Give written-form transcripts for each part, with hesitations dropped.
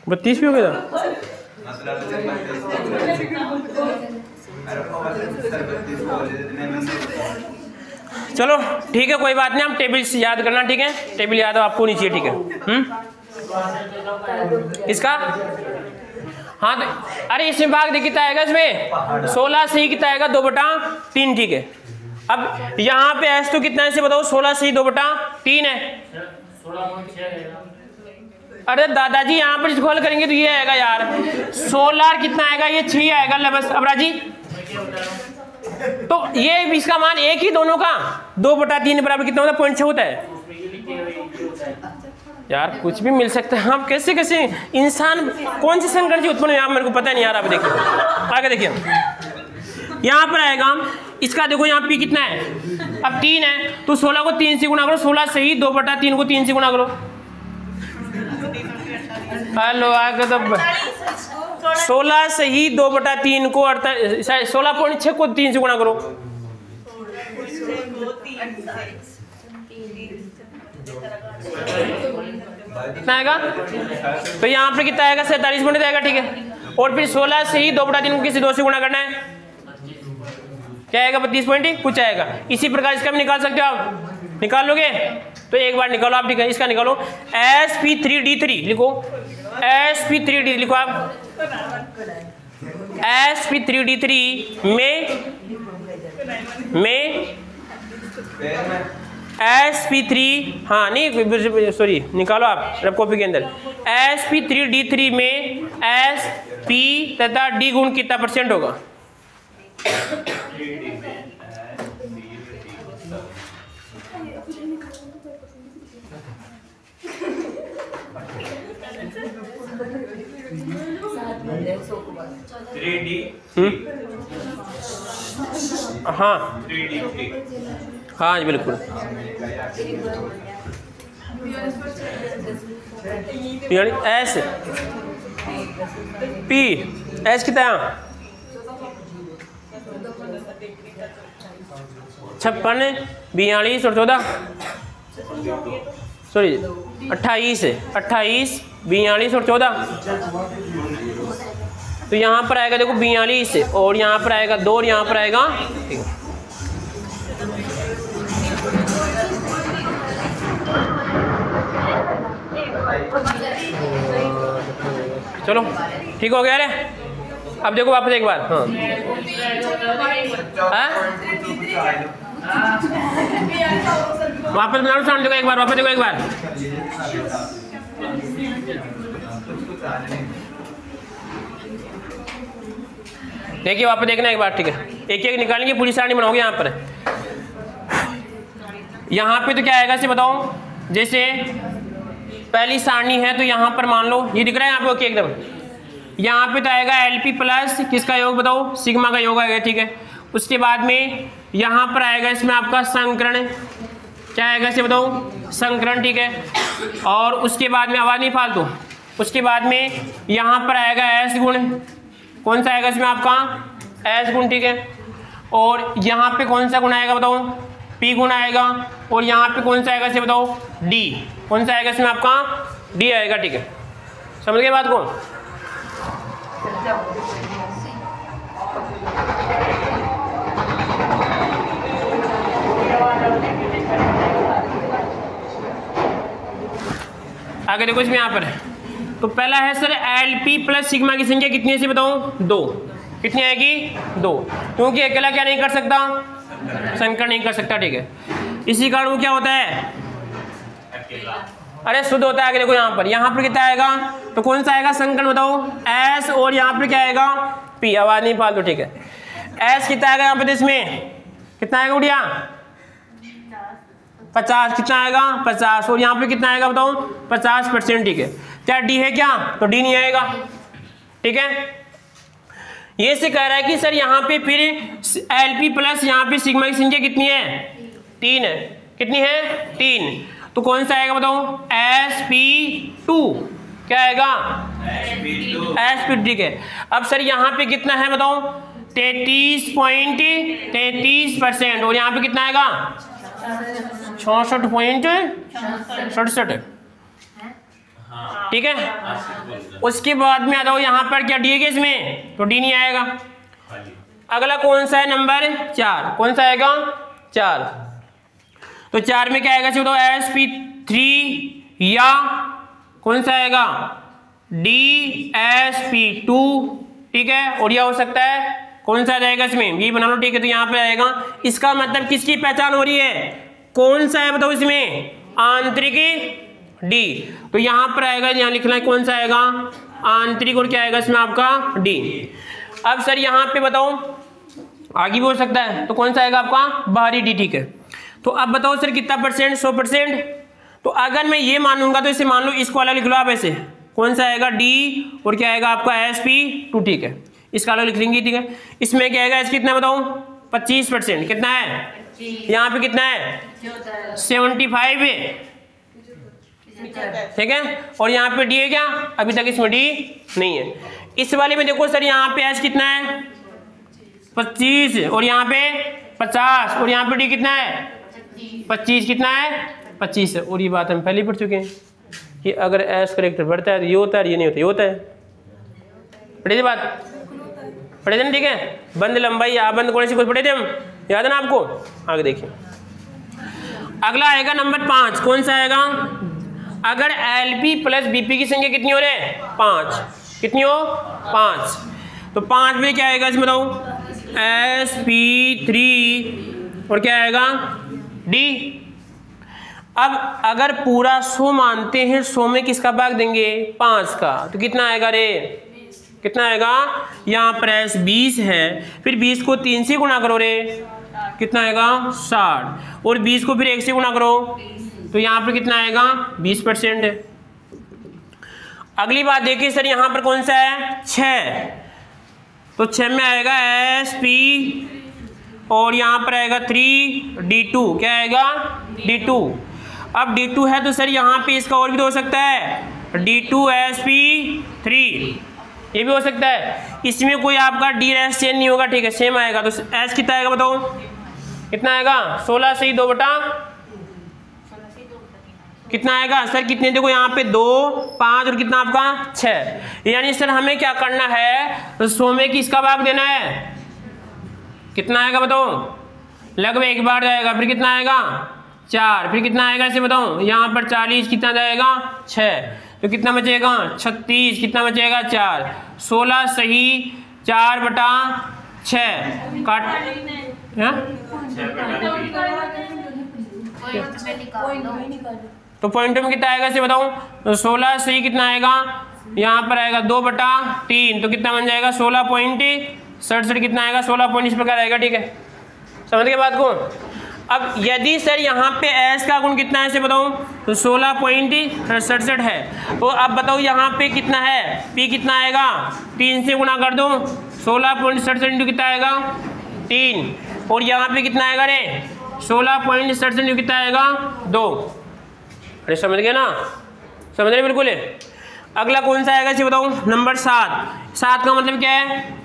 32 भी हो गया। चलो ठीक है, कोई बात नहीं, हम टेबल याद करना, ठीक है, टेबल याद हो आपको नहीं चाहिए, ठीक है। इसका हाँ तो, अरे इसमें भाग दे कितना आएगा, इसमें 16 से ही कितना आएगा 2/3, ठीक है। अब यहाँ पे एस तो कितना है इसे बताओ, 16 से ही 2/3 है। अरे दादाजी यहाँ पर इसको हल करेंगे तो ये आएगा यार 16 कितना आएगा, ये 6 आएगा। ले बस अब राजी, तो ये इसका मान एक ही दोनों का 2/3 बराबर कितना होता है, 0.6 होता है यार। कुछ भी मिल सकता है, आप कैसे कैसे इंसान कौन सी संकट जी उत्पन्न हुआ मेरे को पता नहीं यार। आप देखिए आगे देखिए, यहाँ पर आएगा इसका, देखो यहाँ पी कितना है, अब 3 है तो 16 को 3 से गुणा करो, 16 से ही 2/3 को 3 से गुणा करो। हेलो आगे तब 16 से ही 2/3 को 16.6 को 3 से गुणा करो, कितना आएगा, तो यहाँ पर कितना आएगा 47 पॉइंट आएगा, ठीक है। और फिर 16 से ही 2/3 को किसी 2 से गुणा करना है, क्या आएगा 32 पॉइंट कुछ आएगा। इसी प्रकार इसका भी निकाल सकते हो आप, निकाल लोगे तो एक बार निकालो आप, ठीक है। इसका निकालो sp3d3 लिखो, sp3d लिखो आप, sp3d3 में sp3, हाँ नहीं सॉरी निकालो आप रब कॉपी के अंदर, sp3d3 में sp तथा d गुण कितना % होगा, हाँ हाँ जी बिल्कुल। एस पी एस कितना है 56, 42 और 14 सॉरी 28 है, 28, 42 और 14, तो यहाँ पर आएगा देखो 42 और यहाँ पर आएगा 2 और यहाँ पर आएगा, ठीक है। चलो ठीक हो गया रे। अब देखो वापस एक बार, हाँ वापस बना देखो एक बार, वापस देखो एक बार। देखिए वापस देखना एक बार, ठीक है। एक एक निकालेंगे, पूरी सारणी बनाओगे यहाँ पर। यहाँ पे तो क्या आएगा इसे बताओ, जैसे पहली सारणी है तो यहाँ पर मान लो ये दिख रहा है यहाँ पे, ओके एकदम। यहाँ पे तो आएगा LP प्लस किसका योग बताओ, सिग्मा का योग आएगा, ठीक है। उसके बाद में यहाँ पर आएगा इसमें आपका संकरण, क्या आएगा इसे बताओ, संकरण, ठीक है। और उसके बाद में आवाज नहीं फालतू, उसके बाद में यहाँ पर आएगा S गुण, कौन सा आएगा इसमें आपका S गुण, ठीक है। और यहाँ पे कौन सा गुण आएगा बताओ, P गुण आएगा। और यहाँ पे कौन सा आएगा इसे बताओ, D, कौन सा आएगा इसमें आपका D आएगा, ठीक है। समझ गए बात को। आगे देखो इसमें यहाँ पर तो पहला है सर LP प्लस सिग्मा की संख्या कितनी है इसे बताओ, 2, कितनी आएगी 2, क्योंकि अकेला क्या नहीं कर सकता, संकरण नहीं कर सकता, ठीक है। इसी कारण वो क्या होता है, अरे शुद्ध होता है। आगे देखो यहाँ पर कितना आएगा, तो कौन सा आएगा संकरण बताओ, S, और यहाँ पर क्या आएगा P, आवाज नहीं फालतू, ठीक है। S कितना आएगा यहाँ पे, इसमें कितना आएगा उड़िया 50, कितना आएगा 50, और यहाँ पे कितना आएगा बताओ 50%, ठीक है। क्या D है क्या, तो D नहीं आएगा, ठीक है। ये से कह रहा है कि सर यहाँ पे फिर LP प्लस यहाँ पे सिग्मा की संख्या कितनी है, 3 है, कितनी है 3, तो कौन सा आएगा बताओ sp2, क्या आएगा sp2, ठीक है। अब सर यहाँ पे कितना है बताओ 33.33%, और यहाँ पे कितना आएगा 66.67, ठीक है। उसके बाद में आ जाओ यहाँ पर, क्या डी है क्या इसमें, तो डी नहीं आएगा। अगला कौन सा है, नंबर 4, कौन सा आएगा 4, तो 4 में क्या आएगा बताओ, sp3 या कौन सा आएगा dsp2, ठीक है। और यह हो सकता है कौन सा आ जाएगा इसमें, ये बना लो, ठीक है। तो यहाँ पे आएगा, इसका मतलब किसकी पहचान हो रही है, कौन सा है बताओ इसमें, आंतरिक डी, तो यहाँ पर आएगा, यहाँ लिखना है कौन सा आएगा आंतरिक, और क्या आएगा इसमें आपका डी। अब सर यहाँ पे बताओ आगे भी हो सकता है, तो कौन सा आएगा आपका बाहरी डी, ठीक है। तो अब बताओ सर कितना परसेंट, 100%। तो अगर मैं ये मानूंगा तो इसे मान लो, इसको अलग लिख लो आप ऐसे, कौन सा आएगा डी, और क्या आएगा आपका sp2, ठीक है। इसका अलग लिख लेंगे, ठीक है। इसमें क्या आएगा, इसका कितना बताओ 25%, कितना है यहाँ पे कितना है 75 है, ठीक है। और यहाँ पे डी है क्या, अभी तक इसमें डी नहीं है। इस वाले में देखो सर, यहाँ पे एस कितना है 25, और यहाँ पे 50, और यहाँ पे डी कितना है 25, कितना है 25 है। और ये बात हम पहले पढ़ चुके हैं कि अगर एस करेक्टर बढ़ता है तो ये होता है, ये नहीं होता ये होता है, पढ़े थे बात, पढ़े थे ना, ठीक है। बंद लंबाई आबंद कोण से कुछ पढ़े थे हम, याद है ना आपको, आगे देखिए। अगला आएगा नंबर 5, कौन सा आएगा, अगर LP प्लस BP की संख्या कितनी हो रही है 5, कितनी हो 5, तो 5 में क्या आएगा इसमें बताओ sp3, और क्या आएगा D। अब अगर पूरा 100 मानते हैं, 100 में किसका भाग देंगे 5 का, तो कितना आएगा रे, कितना आएगा, यहाँ पर S 20 है, फिर 20 को 3 से गुणा करो रे, कितना आएगा 60, और 20 को फिर 1 से गुणा करो, तो यहाँ पर कितना आएगा 20% है। अगली बात देखिए सर, यहाँ पर कौन सा है 6, तो 6 में आएगा sp, और यहाँ पर आएगा 3 d2, क्या आएगा d2। अब d2 है तो सर यहाँ पे इसका और भी तो हो सकता है d2 sp3, ये भी हो सकता है। इसमें कोई आपका डी रेस चेंज नहीं होगा, ठीक है, सेम आएगा। तो एस कितना आएगा बताओ, कितना आएगा 16 से ही 2 बटा कितना आएगा सर, कितने देखो यहाँ पे 2 5 और कितना आपका 6, यानी सर हमें क्या करना है, तो 100 में किसका भाग देना है, कितना आएगा बताओ, लगभग एक बार जाएगा, फिर कितना आएगा 4, फिर कितना आएगा इसे बताओ, यहाँ पर 40, कितना जाएगा 6, तो कितना बचेगा 36, कितना बचेगा 4, 16 सही 4 बटा 6 काट, तो पॉइंट में कितना आएगा इसे बताओ, तो 16 सही कितना आएगा, यहाँ पर आएगा 2 बटा 3, तो कितना बन जाएगा 16.67, कितना आएगा 16 इस प्रकार आएगा, ठीक है, समझ गए बात को। अब यदि सर यहाँ पे एस का गुण कितना है इसे बताओ, तो 16.67 है, तो अब बताओ यहाँ पे कितना है, पी कितना आएगा 3 से गुणा कर दो, 16.67 इंटू कितना आएगा 3, और यहाँ पे कितना आएगा रे 16.67 इंटू कितना आएगा 2, अरे समझ गए ना, समझ रहे बिल्कुल है। अगला कौन सा आएगा इसे बताओ, नंबर 7, 7 का मतलब क्या है,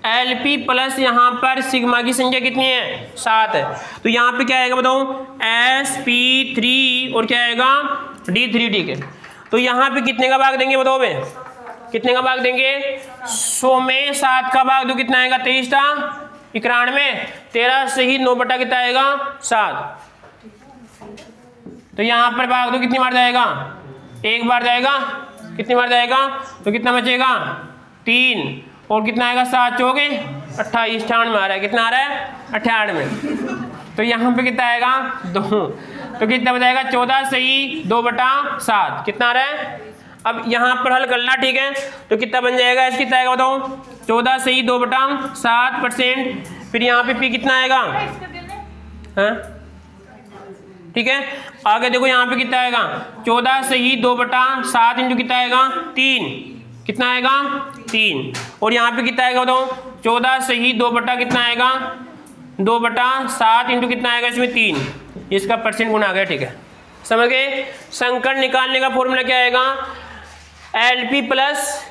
LP प्लस यहाँ पर सिग्मा की संख्या कितनी है 7 है, तो यहाँ पे क्या आएगा बताओ sp3, और क्या आएगा d3, ठीक है। तो यहाँ पे कितने का भाग देंगे बताओ बे, कितने का भाग देंगे, 100 में 7 का भाग दो, कितना आएगा 23 था 91, 13 से ही 9 बटा कितना आएगा 7, तो यहाँ पर भाग दो, कितनी बार जाएगा, एक बार जाएगा, कितनी बार जाएगा, तो कितना बचेगा 3, और कितना आएगा 7 चौके 28, 98 में आ रहा है, कितना आ रहा है 98 में, तो यहाँ पे कितना आएगा 2, तो कितना बचाएगा 14 सही 2 बटा 7, कितना आ रहा है। अब यहाँ पर हल करना, ठीक है, तो कितना बन जाएगा, इस कितना आएगा बताओ 14 सही 2 बटा 7%, फिर यहाँ पे पी कितना आएगा, हाँ ठीक है। आगे देखो यहाँ पे कितना आएगा 14 सही 2 बटा 7 इंटू कितना आएगा 3, कितना आएगा 3, और यहाँ पे कितना आएगा बताओ 14 सही 2 बटा कितना आएगा 2 बटा 7 इंटू कितना आएगा इसमें 3, इसका परसेंट गुना आ गया, ठीक है, समझ गए। संकर निकालने का फॉर्मूला क्या आएगा, LP प्लस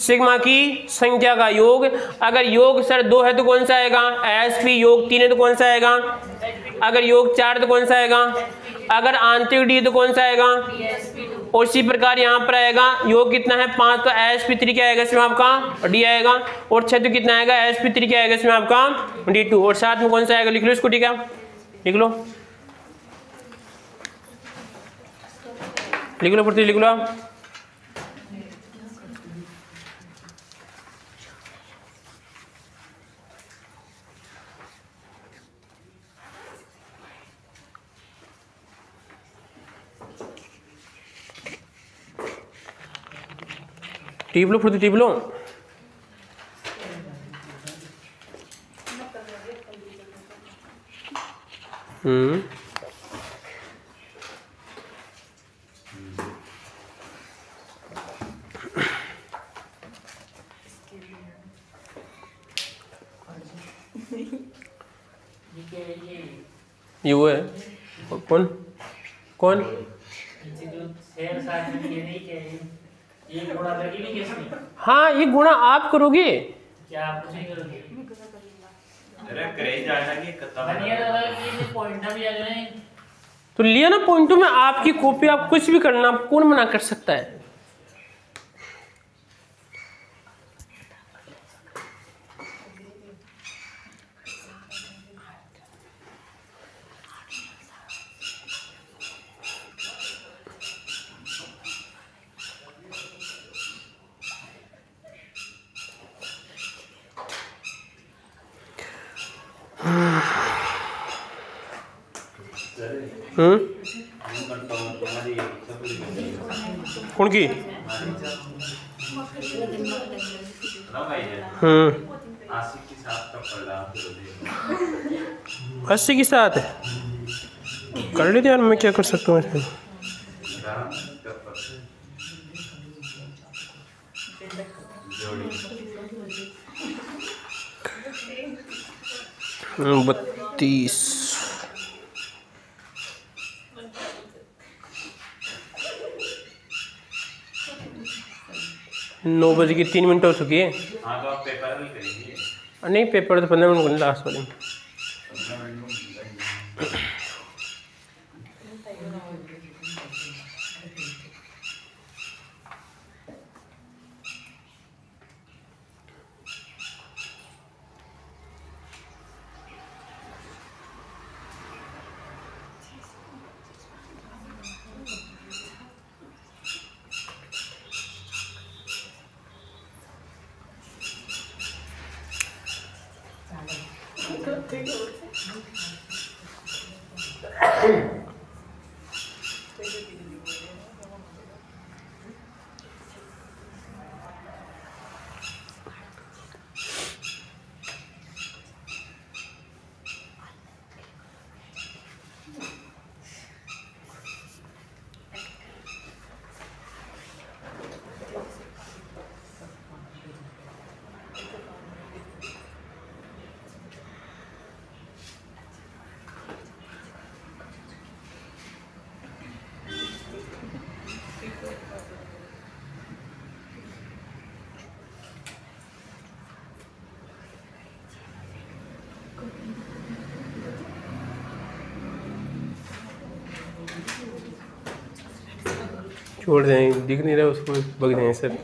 सिग्मा की संख्या का योग, अगर योग सर 2 है तो कौन सा आएगा, SP योग 3 है तो कौन सा आएगा अगर योग 4 तो कौन सा आएगा, अगर आंतरिक डी तो कौन सा आएगा, और इसी प्रकार यहाँ पर आएगा योग कितना है 5 तो sp3 क्या आएगा इसमें आपका डी आएगा, और 6 तो कितना आएगा sp3 क्या आएगा इसमें आपका d2, और साथ में कौन सा आएगा लिख लो इसको, ठीक है लिख लो पृथ्वी लिख लो। टीप लो पृथ्वी टीप लो। ये वो है कौन कौन हाँ ये गुणा आप करोगे क्या आप कुछ नहीं करोगे? तो लिया ना पॉइंटों में आपकी कॉपी, आप कुछ भी करना, कौन मना कर सकता है। उनकी 80 के साथ कर लेते यार, मैं क्या कर सकता हूँ इसमें। बत्तीस 9:03 हो चुकी है। हाँ तो आप पेपर भी करेंगे? नहीं पेपर तो 15 मिनट करने लास्ट वाले। छोड़ दें, दिख नहीं रहा उसको, बग जाए सर।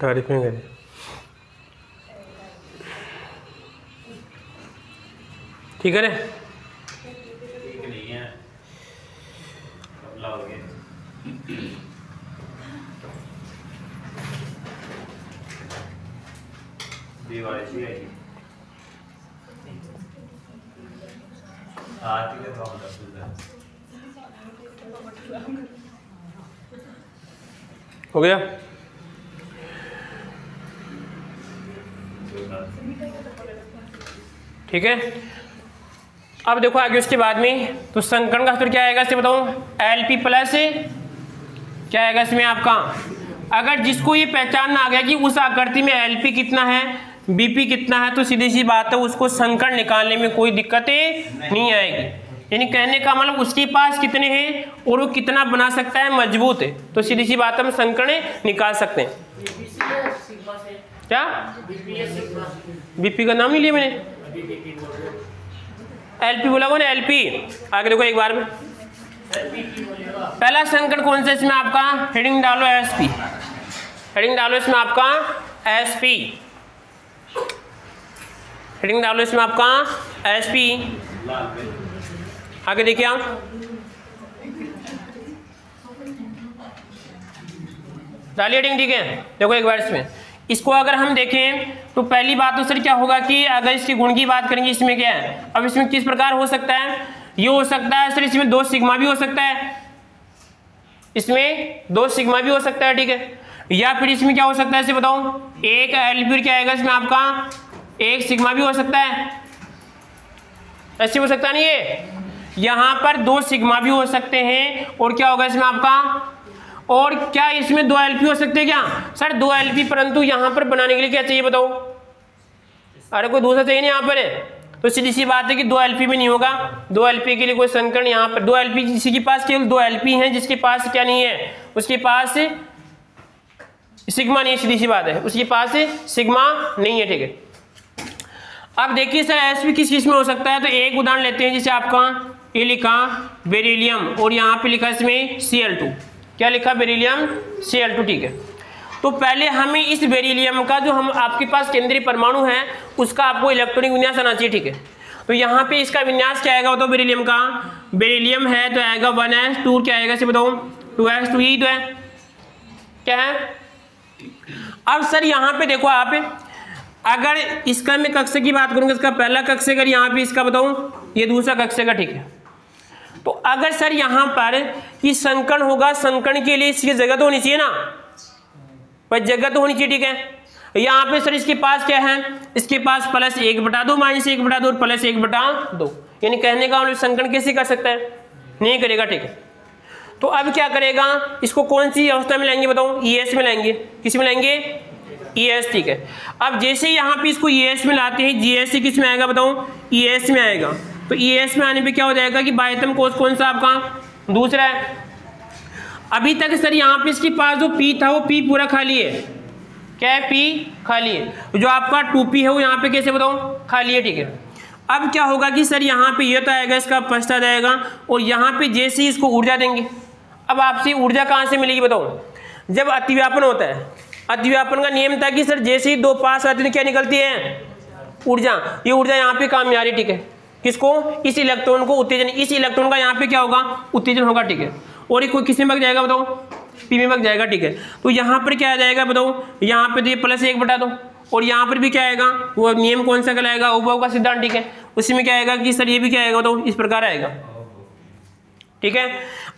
तारीफ में गए ठीक है रे, ठीक नहीं है, कपला हो गया। दीवार अच्छी है आती है तो हम हो गया। ठीक है, अब देखो आगे उसके बाद में तो संकरण का सूत्र क्या आएगा इससे बताओ, LP प्लस क्या आएगा इसमें आपका, अगर जिसको ये पहचानना आ गया कि उस आकृति में LP कितना है BP कितना है, तो सीधी सी बात है उसको संकरण निकालने में कोई दिक्कत नहीं आएगी। यानी कहने का मतलब उसके पास कितने हैं और वो कितना बना सकता है, मजबूत है। तो सीधी सी बात हम संकर्ण निकाल सकते हैं। क्या बीपी का नाम नहीं लिया मैंने, एलपी बोला कौन, एलपी। आगे देखो एक बार में, पहला संकर्ण कौन सा इसमें आपका, हेडिंग डालो एसपी, हेडिंग डालो इसमें आपका एसपी, हेडिंग डालो इसमें आपका एसपी। आगे देखिए आप, डालिए हेडिंग, ठीक है। देखो एक बार इसमें इसको अगर हम देखें तो पहली बात तो सर क्या होगा कि अगर इसके गुण की बात करेंगे, इसमें क्या है, अब इसमें किस प्रकार हो सकता है, ये हो सकता है सर इसमें 2 सिग्मा भी हो सकता है, इसमें 2 सिग्मा भी हो सकता है, ठीक है। या फिर इसमें क्या हो सकता है इसे बताओ, एक एल्फी क्या आएगा इसमें आपका 1 सिग्मा भी हो सकता है, ऐसे हो सकता नहीं है। यहाँ पर 2 सिग्मा भी हो सकते हैं और क्या होगा इसमें आपका, और क्या इसमें 2 एलपी हो सकते हैं क्या सर, 2 एलपी, परंतु यहाँ पर बनाने के लिए क्या चाहिए बताओ, अरे कोई दूसरा चाहिए नहीं यहाँ पर है। तो सीधी सी बात है कि 2 एलपी में नहीं होगा, 2 एलपी के लिए कोई संकर्ण यहाँ पर 2 एलपी, किसी के पास केवल 2 एलपी हैं, जिसके पास क्या नहीं है, उसके पास सिग्मा नहीं है, सीधी सी बात है, उसके पास सिग्मा नहीं है, ठीक है। अब देखिए सर एसपी किस किस में हो सकता है, तो एक उदाहरण लेते हैं, जैसे आपका ये लिखा बेरिलियम और यहाँ पे लिखा इसमें Cl2, क्या लिखा, बेरिलियम Cl2, ठीक है। तो पहले हमें इस बेरिलियम का जो हम आपके पास केंद्रीय परमाणु है उसका आपको इलेक्ट्रॉनिक विन्यास आना चाहिए, ठीक है। तो यहाँ पे इसका विन्यास क्या आएगा बताओ, बेरिलियम का, बेरिलियम है तो आएगा 1s2, क्या आएगा इसे बताओ 2s2, यही तो है, क्या है। अब सर यहाँ पे देखो आप, अगर इसका मैं कक्षक की बात करूँगा, इसका पहला कक्षक, अगर यहाँ पे इसका बताऊँ ये दूसरा कक्षक, ठीक है। तो अगर सर यहाँ पर ये संकर्ण होगा, संकर्ण के लिए इसकी जगह तो होनी चाहिए ना, पर जगह तो होनी चाहिए, ठीक है। यहाँ पे सर इसके पास क्या है, इसके पास +1/2 -1/2 और +1/2, यानी कहने का मतलब संकर्ण कैसे कर सकता है, नहीं करेगा, ठीक है। तो अब क्या करेगा, इसको कौन सी अवस्था में लाएंगे बताओ, ES में लाएंगे, किस में लाएंगे, ES, ठीक है। अब जैसे यहाँ पे इसको ES में लाते हैं, GS किस में आएगा बताओ, ES में आएगा। तो ES में आने पे क्या हो जाएगा कि बाह्यतम कोश कौन सा आपका, दूसरा है। अभी तक सर यहाँ पे इसके पास जो P था वो P पूरा खाली है, क्या है, P खाली है। जो आपका 2P है वो यहाँ पे कैसे बताओ, खाली है, ठीक है। अब क्या होगा कि सर यहाँ पे ये तो आएगा, इसका पश्चात आएगा, और यहाँ पे जैसे ही इसको ऊर्जा देंगे, अब आपसे ऊर्जा कहाँ से मिलेगी बताओ, जब अतिव्यापन होता है, अतिव्यापन का नियम था कि सर जैसे ही 2 पास आते हैं क्या निकलती है, ऊर्जा। ये ऊर्जा यहाँ पे काम में आ रही, ठीक है, किसको, इस इलेक्ट्रॉन को उत्तेजन, इस इलेक्ट्रॉन का यहाँ पे क्या होगा, उत्तेजन होगा, ठीक है। और ये कोई किस में भाग जाएगा बताओ, P में भाग जाएगा, ठीक है। तो यहाँ पर क्या आ जाएगा बताओ, यहाँ पे तो ये +1/2, और यहाँ पर भी क्या आएगा, वो नियम कौन सा कहलाएगा, उभव का सिद्धांत, ठीक है। उसी में क्या आएगा कि सर ये भी क्या आएगा बताओ, इस प्रकार आएगा, ठीक है।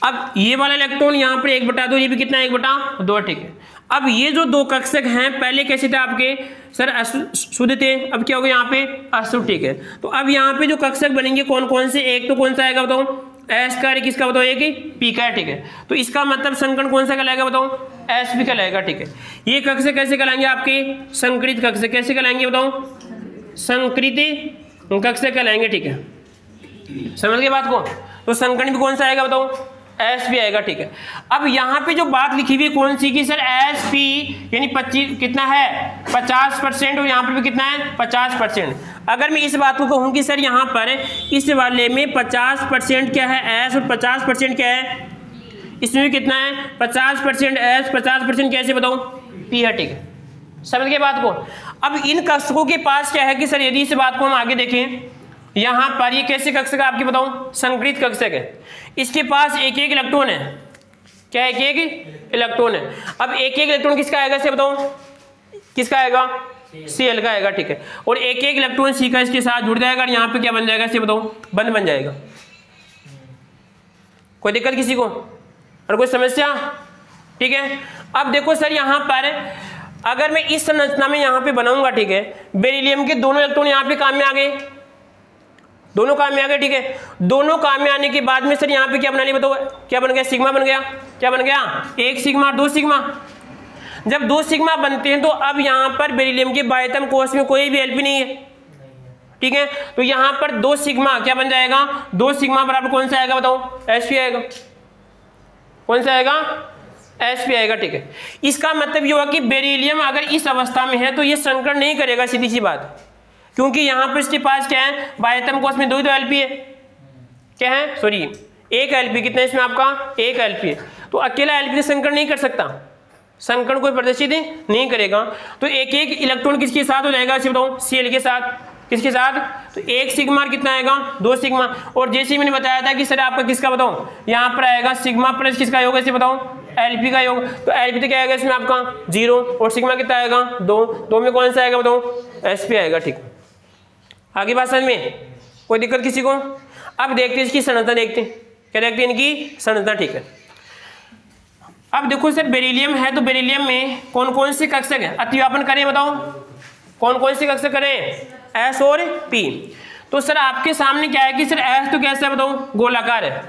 अब ये वाला इलेक्ट्रॉन यहाँ पर 1/2, ये भी कितना 1/2, ठीक है। अब ये जो 2 कक्षक हैं पहले कैसे थे आपके सर, शुद्ध थे, अब क्या होगा यहाँ पे अशुद्ध, ठीक है। तो अब यहाँ पे जो कक्षक बनेंगे कौन कौन से, एक तो कौन सा आएगा बताओ, S का, किसका बताओ, एक P का है, ठीक है। तो इसका मतलब संकर्ण कौन सा कहलाएगा बताओ, SP कहलाएगा, ठीक है। ये कक्षक कैसे कहलाएंगे आपके, संकरित कक्षक, कैसे कहलाएंगे बताओ, संकरित कक्षक कहलाएंगे, ठीक है। समझ गए बात को। तो संकर्ण भी कौन सा आएगा बताओ, SP आएगा, ठीक है। अब यहाँ पे जो बात लिखी हुई है कौन सी की सर, SP यानी 25 कितना है 50%, और यहाँ पर भी कितना है 50%। अगर मैं इस बात को कहूँ कि सर यहाँ पर इस वाले में 50% क्या है S और 50% क्या है, इसमें भी कितना है 50% S 50% कैसे बताओ, P है, ठीक है। समझ गए बात को। अब इन कक्षकों के पास क्या है कि सर यदि इस बात को हम आगे देखें, यहाँ पर ये कैसे कक्षक आपके बताऊँ, संकरित कक्षक है, इसके पास एक इलेक्ट्रॉन है, क्या है, एक इलेक्ट्रॉन है। अब एक इलेक्ट्रॉन किसका आएगा इसे बताओ, किसका आएगा, Cl का आएगा, ठीक है। और एक इलेक्ट्रॉन C का इसके साथ जुड़ जाएगा, और यहाँ पे क्या बन जाएगा इसे बताओ, बंद बन जाएगा। कोई दिक्कत किसी को और कोई समस्या, ठीक है। अब देखो सर यहाँ पर अगर मैं इस संरचना में यहाँ पे बनाऊंगा, ठीक है, बेरिलियम के दोनों इलेक्ट्रॉन यहाँ पे काम में आ गए, दोनों काम में आ गए, ठीक है। दोनों काम में आने के बाद में सर यहाँ पे क्या बना लिया बताओ, क्या बन गया, सिग्मा बन गया, क्या बन गया, 1 सिग्मा 2 सिग्मा। जब 2 सिग्मा बनते हैं तो अब यहाँ पर बेरिलियम के बाह्यतम कोश में कोई भी एलपी नहीं है, ठीक है। तो यहाँ पर 2 सिग्मा क्या बन जाएगा, 2 सिग्मा बराबर कौन सा आएगा बताओ, sp आएगा। कौन सा आएगा, sp आएगा, ठीक है। इसका मतलब ये हुआ कि बेरिलियम अगर इस अवस्था में है तो ये संकरण नहीं करेगा, सीधी सी बात, क्योंकि यहाँ पर इसके पास क्या है, बाह्यतम कोश में 2 ही तो एलपी है, क्या है, सॉरी 1 एलपी, कितना इसमें आपका 1 एलपी है, तो अकेला एलपी से संकरण नहीं कर सकता, संकरण कोई प्रदर्शित नहीं करेगा। तो एक एक इलेक्ट्रॉन किसके साथ हो जाएगा, इसे बताओ Cl के साथ, किसके साथ, तो 1 सिग्मा कितना आएगा, 2 सिग्मा। और जैसे मैंने बताया था कि सर आपका किसका बताओ, यहाँ पर आएगा सिग्मा प्लस किसका योग है, इसे बताओ एलपी का योग, तो एलपी तो क्या आएगा इसमें आपका 0, और सिग्मा कितना आएगा 2 में कौन सा आएगा बताओ, sp आएगा, ठीक। आगे बात समझ में, कोई दिक्कत किसी को। अब देखते हैं इसकी संरचना, देखते हैं क्या देखते हैं इनकी संरचना, ठीक है। अब देखो सर बेरिलियम है तो बेरिलियम में कौन कौन से कक्षक है, अतिव्यापन करें बताओ, कौन कौन से कक्षक करें, S और P। तो सर आपके सामने क्या है कि सर S तो कैसा है बताओ, गोलाकार है,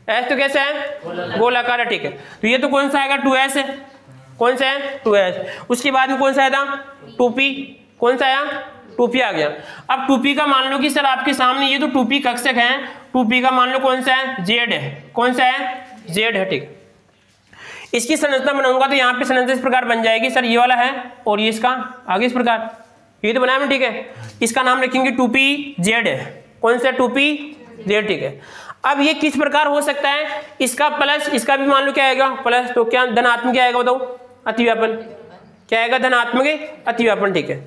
S तो कैसा है, गोलाकार है, ठीक है। तो ये तो कौन सा आएगा 2S है, कौन सा है 2S। उसके बाद में कौन सा आया था 2P, कौन सा आया 2P आ गया। अब 2P का मान लो कि सर आपके सामने ये तो 2P कक्षक है, 2P का मान लो कौन सा है Z है, कौन सा है Z है, ठीक। इसकी संरचना बनाऊंगा तो यहाँ पे संरचना इस प्रकार बन जाएगी सर, ये वाला है और ये इसका आगे इस प्रकार, ये तो बनाया ना, ठीक है। इसका नाम रखेंगे 2PZ है, कौन सा 2PZ, ठीक है। अब ये किस प्रकार हो सकता है, इसका प्लस, इसका भी मान लो क्या आएगा प्लस, तो क्या धनात्मक क्या आएगा बताओ, अतिव्यापन, क्या आएगा धनात्मक अतिव्यापन, ठीक है।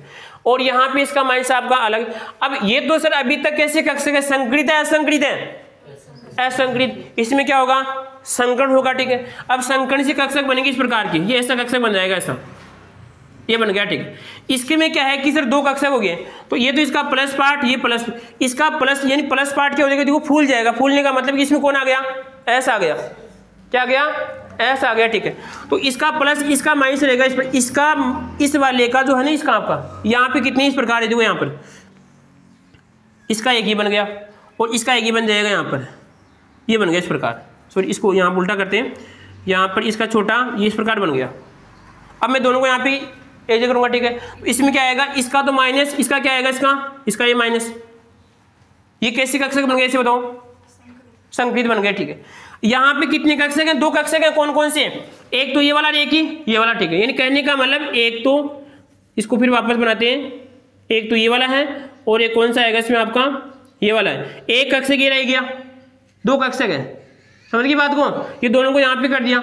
और यहाँ पे इसका माइनस आपका अलग। अब ये तो सर अभी तक कैसे कक्षक है, संकरित है असंकरित है, असंकरित, इसमें क्या होगा संकरण होगा, ठीक है। अब संकरण से कक्षक बनेगी इस प्रकार की, ये ऐसा कक्षक बन जाएगा, ऐसा ये बन गया, ठीक है। इसके में क्या है कि सर 2 कक्षक हो गए, तो ये तो इसका प्लस पार्ट, ये प्लस, इसका प्लस यानी प्लस पार्ट क्या हो जाएगा, देखो फूल जाएगा, फूलने का मतलब कि इसमें कौन आ गया, S आ गया, क्या आ गया S आ गया, ठीक है। तो इसका प्लस इसका माइनस रहेगा, इस पर इसका इस वाले का जो है ना, इसका आपका यहाँ पे कितने इस प्रकार है, देखो यहाँ पर इसका एक ही बन गया और इसका एक ही बन जाएगा, यहाँ पर ये बन गया इस प्रकार, सॉरी इसको यहाँ उल्टा करते हैं, यहाँ पर इसका छोटा ये इस प्रकार बन गया। अब मैं दोनों को यहाँ पे एज करूँगा, ठीक है। तो इसमें क्या आएगा, इसका तो माइनस, इसका क्या आएगा, इसका ये माइनस, ये कैसे कक्षक बन गए इसे बताओ, संकरित बन गए, ठीक है। यहाँ पे कितने कक्षक हैं, 2 कक्षक हैं, कौन कौन से, एक तो ये वाला और एक ही ये वाला, ठीक है। यानी कहने का मतलब एक तो इसको फिर वापस बनाते हैं, एक तो ये वाला है और एक कौन सा आएगा इसमें आपका ये वाला है, एक कक्षक ये रह गया, 2 कक्षक है, समझ गई बात को, ये दोनों को यहाँ पे कर दिया।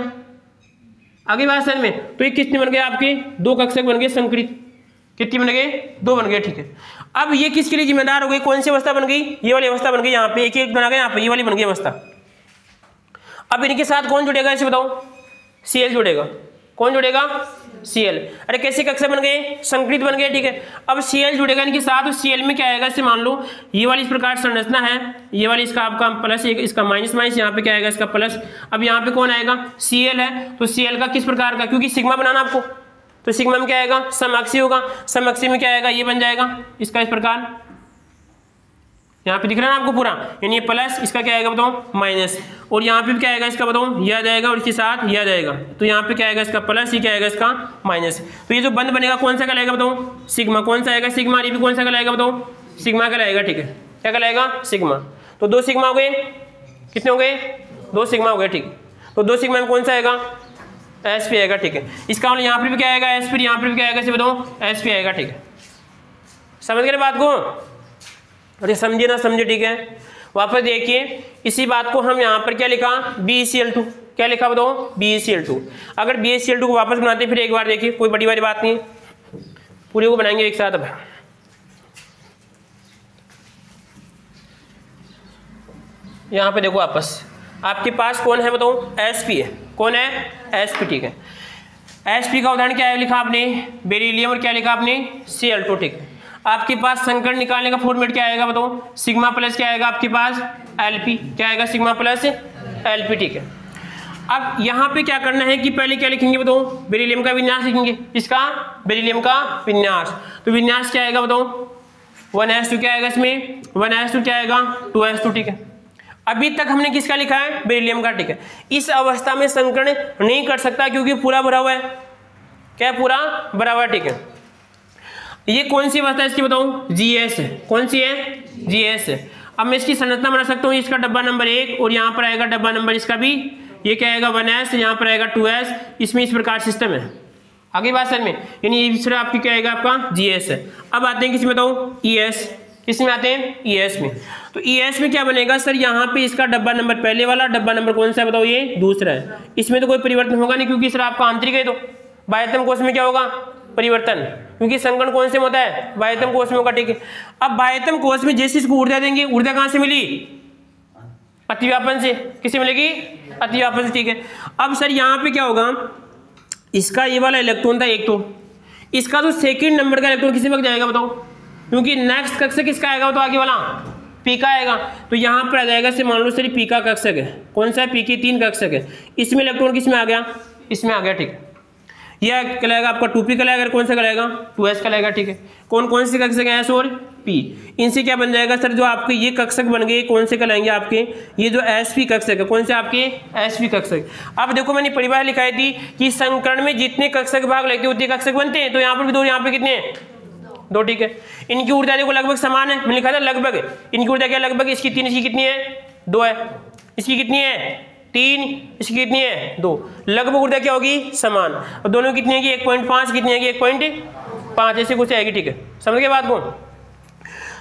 आगे बात सर में, तो ये कितने बन गए आपके 2 कक्षक बन गए संकरित, कितने बन गए 2 बन गए, ठीक है। अब ये किसके लिए जिम्मेदार हो गई, कौन सी अवस्था बन गई, ये वाली अवस्था बन गई, यहाँ पे एक एक बना गया, यहाँ पे ये वाली बन गई अवस्था। अब इनके साथ कौन जुड़ेगा इसे बताओ, Cl जुड़ेगा, कौन जुड़ेगा Cl। अरे कैसे कक्षक बन गए, संकरित बन गए, ठीक है। अब Cl जुड़ेगा इनके साथ, Cl में क्या आएगा, इसे मान लो ये वाली इस प्रकार संरचना है, ये वाली इसका आपका प्लस, इसका माइनस माइनस, यहाँ पे क्या आएगा इसका प्लस। अब यहाँ पे कौन आएगा Cl है, तो Cl का किस प्रकार का, क्योंकि सिग्मा बनाना आपको, तो सिग्मा में क्या आएगा समअक्षी होगा, समअक्षी में क्या आएगा ये बन जाएगा इसका इस प्रकार, यहाँ पे दिख रहा है ना आपको पूरा, यानी ये प्लस, इसका क्या आएगा बताओ माइनस, और यहाँ पे क्या आएगा इसका बताओ ये आ जाएगा और इसके साथ ये आ जाएगा, तो यहाँ पे क्या आएगा इसका प्लस, ये क्या आएगा इसका माइनस। तो ये जो बंद बनेगा कौन सा कहलाएगा बताओ, सिग्मा, कौन सा आएगा सिग्मा, ये भी कौन सा कहलाएगा बताओ, सिग्मा कहलाएगा, ठीक है। क्या कहलाएगा सिग्मा। तो 2 सिग्मा हो गए, कितने हो गए 2 सिग्मा हो गए, ठीक। तो 2 सिग्मा में कौन सा आएगा sp आएगा, ठीक है। इसका मतलब यहाँ पर भी क्या आएगा sp, यहाँ पर भी क्या आएगा इसे बताओ sp आएगा, ठीक है। समझ गए बात को, अरे समझे ना समझे, ठीक है। वापस देखिए इसी बात को हम यहाँ पर क्या लिखा BeCl2, क्या लिखा बताओ BeCl2। अगर BeCl2 को वापस बनाते फिर एक बार देखिए, कोई बड़ी बड़ी बात नहीं, पूरे को बनाएंगे एक साथ। अब यहाँ पे देखो वापस आपके पास कौन है बताओ sp है, कौन है sp, ठीक है। sp का उदाहरण क्या है लिखा आपने बेरिलियम, और क्या लिखा आपने Cl2, ठीक है। आपके पास संकरण निकालने का फॉर्मेट क्या आएगा बताओ, सिग्मा प्लस क्या आएगा आपके पास Lp, क्या आएगा सिग्मा प्लस Lp, ठीक है। अब यहाँ पे क्या करना है कि पहले क्या लिखेंगे बताओ बेरिलियम का विन्यास लिखेंगे, इसका बेरिलियम का विन्यास। तो विन्यास क्या आएगा बताओ 1s2, क्या आएगा इसमें 1s2, क्या आएगा 2s2, ठीक है। अभी तक हमने किसका लिखा है बेरिलियम का, ठीक है। इस अवस्था में संकरण नहीं कर सकता क्योंकि पूरा भरा हुआ है, क्या पूरा भरा हुआ है, ठीक है। ये कौन सी अवस्था है इसकी बताऊं? जीएस है। कौन सी है? जीएस है। अब मैं इसकी संरचना बना सकता हूँ, इसका डब्बा नंबर 1 और यहाँ पर आएगा डब्बा नंबर इसका भी, ये क्या आएगा 1s, यहाँ पर आएगा 2s, इसमें इस प्रकार सिस्टम है। आगे बात सर में, यानी ये सिर्फ आपकी क्या आएगा आपका जीएस है। अब आते हैं किसी में बताऊँ? ईएस। किसमें आते हैं? ईएस में। तो ईएस में क्या बनेगा सर? यहाँ पे इसका डब्बा नंबर पहले वाला, डब्बा नंबर कौन सा है बताओ? ये दूसरा है। इसमें तो कोई परिवर्तन होगा नहीं क्योंकि सर आपका आंतरिक है, तो बाह्यतम कोश में क्या होगा? परिवर्तन, क्योंकि संकर्ण कौन से में होता है? बाह्यतम कोश में होगा, ठीक है। अब बाह्यतम कोश में जैसे इसको ऊर्जा देंगे, ऊर्जा कहाँ से मिली? अतिव्यापन से। किससे मिलेगी? अतिव्यापन से, ठीक है। अब सर यहाँ पे क्या होगा? इसका ये वाला इलेक्ट्रॉन था एक, तो इसका तो सेकंड नंबर का इलेक्ट्रॉन किसी वक्त जाएगा बताओ? क्योंकि नेक्स्ट कक्षक किसका आएगा तो आगे वाला पी का आएगा, तो यहाँ पर आ जाएगा से मान लो सर पी का कक्षक है। कौन सा है? पी की 3 कक्षक है। इसमें इलेक्ट्रॉन किस में आ गया? इसमें आ गया, ठीक है। यह कहलाएगा आपका 2p कहलाएगा, कौन सा कहलाएगा? 2s कहलाएगा, ठीक है। कौन कौन से कक्षक है? s और p। इनसे क्या बन जाएगा सर? जो आपके ये कक्षक बन गए कौन से कहलाएंगे आपके? ये जो sp कक्षक है। कौन से आपके? sp कक्षक। अब देखो मैंने परिभाषा लिखाई थी कि संकर्ण में जितने कक्षक भाग लगते हैं उतने कक्षक बनते हैं, तो यहाँ पर भी 2, यहाँ पे कितने हैं? 2, ठीक है। इनकी ऊर्जा देखो लगभग समान है, मैंने लिखा था लगभग। इनकी ऊर्जा क्या लगभग? इसकी 3, इसकी कितनी है? 2 है। इसकी कितनी है? 3, इसकी कितनी है? 2। लगभग ऊर्जा क्या होगी? समान। और दोनों कितनी है? 1.5, कितनी है? 1.5, ऐसे कुछ आएगी, ठीक है। समझ गए बात को?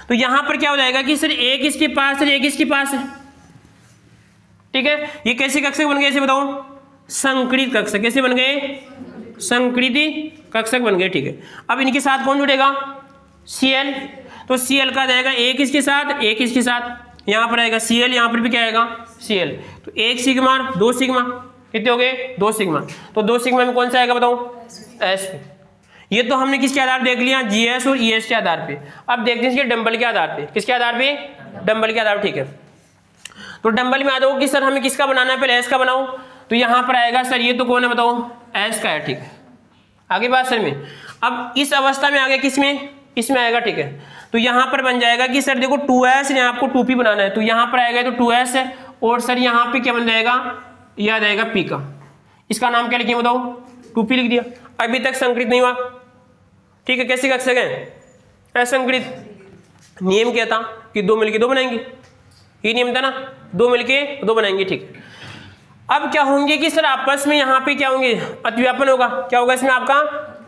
तो यहां पर क्या हो जाएगा कि सर एक इसके पास है, एक इसके पास है, ठीक है। ये कैसे कक्षक बन गए इसे बताओ? संकरित कक्षक। कैसे बन गए? संकरित कक्षक बन गए, ठीक है। अब इनके साथ कौन जुड़ेगा? Cl। तो Cl का जाएगा एक इसके साथ, एक इसके साथ, यहाँ पर आएगा Cl, यहाँ पर भी क्या आएगा? Cl। तो 1 सिग्मा 2 सिग्मा, कितने हो गए? 2 सिग्मा। तो 2 सिग्मा में कौन सा आएगा बताओ? S। ये तो हमने किसके आधार देख लिया? GS और ES के आधार पे। अब देखते हैं इसके डंबल के आधार पे। किसके आधार पे? डंबल के आधार पे, ठीक है। तो डंबल में आ जाओ कि सर हमें किसका बनाना है? पहले S का बनाओ। तो यहाँ पर आएगा सर ये तो कौन है बताओ? S का है, ठीक है। आगे बात सर में, अब इस अवस्था में आ गया किसमें? इसमें आएगा, ठीक है। तो यहाँ पर बन जाएगा कि सर देखो 2s ने आपको 2p बनाना है, तो यहाँ पर आएगा तो 2s है, और सर यहाँ पे क्या बन जाएगा? यह आ जाएगा p का। इसका नाम क्या लिखिए बताओ? 2p लिख दिया। अभी तक संकरित नहीं हुआ, ठीक है। कैसे कक्षक है? असंकरित। नियम क्या था कि 2 मिलके 2 बनाएंगे, ये नियम था ना, 2 मिलके 2 बनाएंगे, ठीक है। अब क्या होंगे कि सर आपस में यहाँ पे क्या होंगे? अतिव्यापन होगा। क्या होगा इसमें आपका?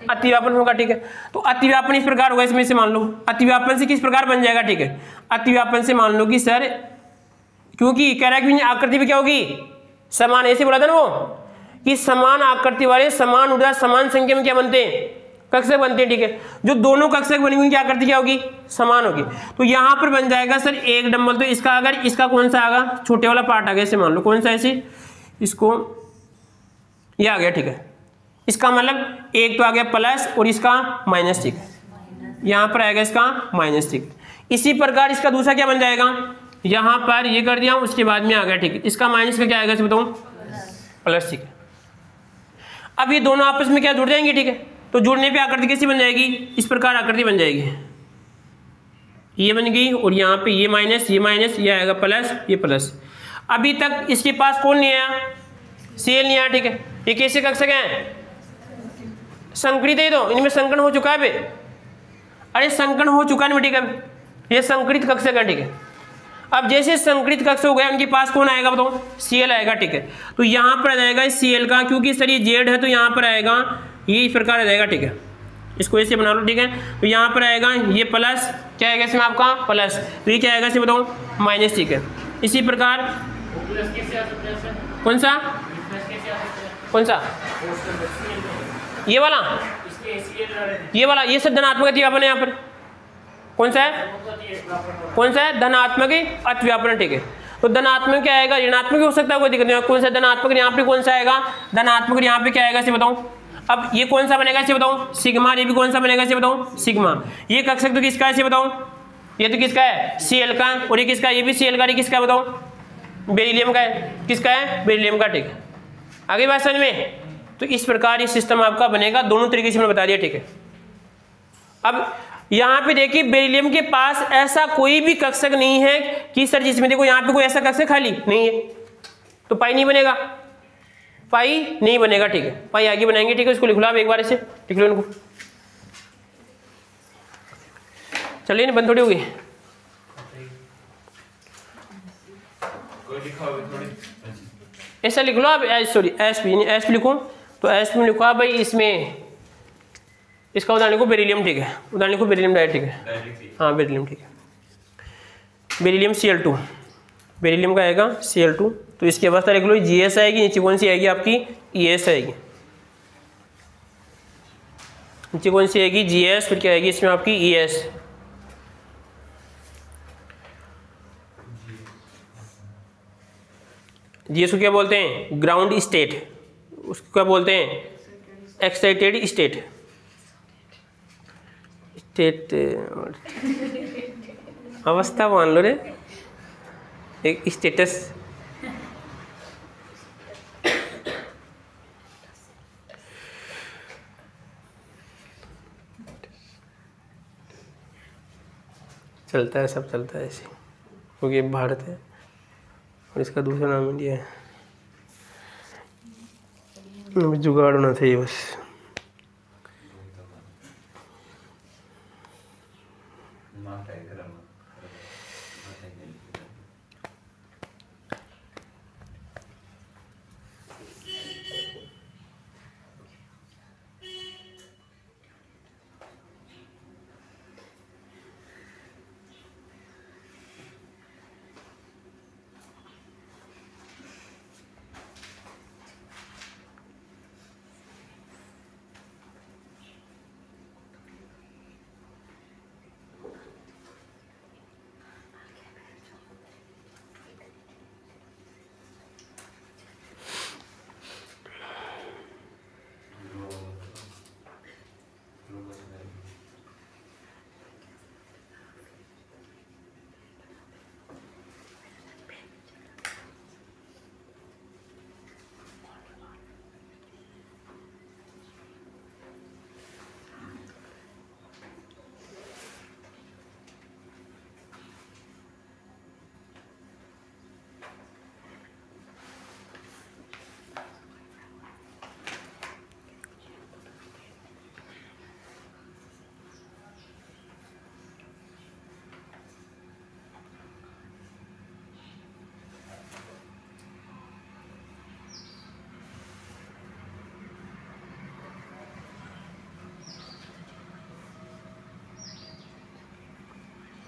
अतिव्यापन होगा, ठीक है। तो अतिव्यापन इस प्रकार होगा, इसमें से मान लो अतिव्यापन से किस प्रकार बन जाएगा, ठीक है। अतिव्यापन से मान लो कि सर क्योंकि कह रहा है कि आकृति भी क्या होगी? समान। ऐसे बोला था ना वो कि समान आकृति वाले समान ऊर्जा समान संख्या में क्या बनते हैं? कक्षक बनते हैं, ठीक है। जो दोनों कक्षक बनेंगे उनकी आकृति क्या होगी? समान होगी। तो यहाँ पर बन जाएगा सर एक डंबल, तो इसका अगर इसका कौन सा आएगा? छोटे वाला पार्ट आ गया, ऐसे मान लो कौन सा? ऐसे इसको ये आ गया, ठीक है। इसका मतलब एक तो आ गया प्लस और इसका माइनस, ठीक है। यहाँ पर आएगा इसका माइनस, ठीक है। इसी प्रकार इसका दूसरा क्या बन जाएगा? यहाँ पर ये कर दिया, उसके बाद में आ गया, ठीक है। इसका माइनस का क्या आएगा बताऊँ? प्लस, ठीक है। अब ये दोनों आपस में क्या जुड़ जाएंगे, ठीक है। तो जुड़ने पे आकृति कैसी बन जाएगी? इस प्रकार आकृति बन जाएगी, ये बन गई, और यहाँ पे ये माइनस, ये आएगा प्लस, ये प्लस। अभी तक इसके पास कौन नहीं आया? Cl नहीं आया, ठीक है। ये कैसे कक्षक हैं? संकरित है, तो इनमें संकरण हो चुका है बे। अरे संकरण हो चुका है, ठीक है। ये संकरित कक्षक है, ठीक है। अब जैसे संकरित कक्षक हो गया, उनके पास कौन आएगा बताओ? Cl आएगा, ठीक है। तो यहाँ पर आ जाएगा Cl का, क्योंकि सर ये Z है तो यहाँ पर आएगा ये इस प्रकार आ जाएगा, ठीक है। इसको ऐसे बना लो, ठीक है। तो यहाँ पर आएगा ये प्लस, क्या आएगा इसमें आपका? प्लस। तो ये क्या आएगा इसमें बताओ? माइनस, ठीक है। इसी प्रकार कौन सा? कौन सा? ये वाला, ये वाला, ये सब धनात्मक अतिव्यापन है। यहाँ पर कौन सा है? कौन सा है? धनात्मक अतिव्यापन, ठीक है। तो धनात्मक क्या आएगा? ऋणात्मक हो सकता है, कोई दिक्कत नहीं। कौन सा धनात्मक? यहाँ पे कौन सा आएगा? धनात्मक। यहाँ पे क्या आएगा इसे बताओ? अब ये कौन सा बनेगा इसे बताओ? सिग्मा। ये भी कौन सा बनेगा इसे बताओ? सिग्मा। ये कक्षक तो किसका है इसे बताओ? ये तो किसका है? Cl का। और ये किसका? ये भी Cl का। ये किसका बताओ? बेरिलियम का है। किसका है? बेरिलियम का, ठीक है। आगे बात समझ में? तो इस प्रकार ये सिस्टम आपका बनेगा, दोनों तरीके से मैंने बता दिया, ठीक है। अब यहाँ पे देखिए बेरिलियम के पास ऐसा कोई भी कक्षक नहीं है कि सर जिसमें देखो यहाँ पे कोई ऐसा कक्षक खाली नहीं है, तो पाई नहीं बनेगा, पाई नहीं बनेगा, ठीक है। पाई आगे बनाएंगे, ठीक है। इसको लिख लो आप एक बार, इसे लिख लो इनको। चलिए ना, बंद थोड़ी होगी। कोई लिखा होगा थोड़ी। ऐसा लिख लो आप, sorry S P, S P लिखो तो एस पी में लिखो भाई, इसमें इसका उदाहरण लिखो बेरिलियम, ठीक है, उदाहरण लिखो बेरिलियम डायरेक्ट, ठीक है, डायरेक्ट हाँ बेरिलियम, ठीक है, बेरिलियम Cl2, बेरिलियम का आएगा Cl2, तो इसकी अवस्था लिख लो GS आएगी, नीचे कौन सी आएगी आपकी ES आएगी, नीचे कौन सी आएगी GS, फिर क्या आएगी इसमें आपकी ES। GS को क्या बोलते हैं, ग्राउंड स्टेट, उसको क्या बोलते हैं, एक्साइटेड स्टेट, स्टेट अवस्था मान लो रे, एक स्टेटस। चलता है, सब चलता है ऐसे, क्योंकि भारत है और इसका दूसरा नाम इंडिया है। अभी जुगाड़ होना चाहिए बस।